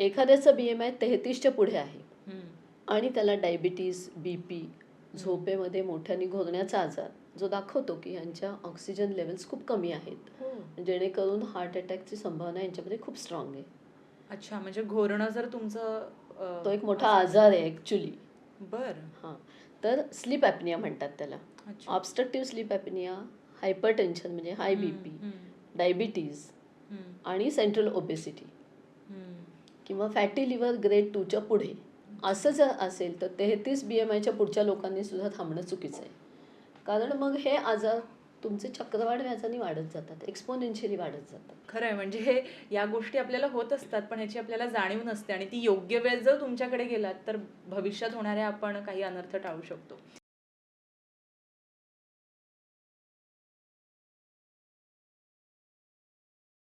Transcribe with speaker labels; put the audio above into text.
Speaker 1: एखाद्याचं BMI 33च्या पुढे आहे
Speaker 2: हम्म.
Speaker 1: आणि त्याला डायबिटीज, BP, झोपेमध्ये मोठ्याने घोरण्याचा आजार जो दाखवतो की यांच्या ऑक्सिजन लेवल्स खूप कमी आहेत,
Speaker 2: हो.
Speaker 1: जेणेकरून हार्ट अटॅकची संभावना यांच्यामध्ये खूप स्ट्रॉंग आहे.
Speaker 2: अच्छा, म्हणजे घोरणं जर तुमचं
Speaker 1: तो एक मोठा
Speaker 2: असं
Speaker 1: आजार आहे ॲक्च्युली.
Speaker 2: बर.
Speaker 1: हां, तर स्लीप ॲपनिया म्हणतात त्याला.
Speaker 2: अच्छा.
Speaker 1: ऑब्स्ट्रक्टिव्ह स्लीप ॲपनिया, हायपरटेन्शन म्हणजे हाय BP, डायबिटीज आणि सेंट्रल ओबेसिटी किंवा फॅटी लिव्हर ग्रेड 2च्या पुढे असं जर असेल तर 33 BMIच्या पुढच्या लोकांनी सुद्धा थांबणं चुकीचं आहे. कारण मग हे आजार तुमचे चक्रवाढ व्याजाने वाढत जातात, एक्सपोनेन्शियली वाढत जातात.
Speaker 2: खरं आहे, म्हणजे हे या गोष्टी आपल्याला होत असतात पण ह्याची आपल्याला जाणीव नसते आणि ती योग्य वेळ जर तुमच्याकडे गेलात तर भविष्यात होणाऱ्या आपण काही अनर्थ टाळू शकतो.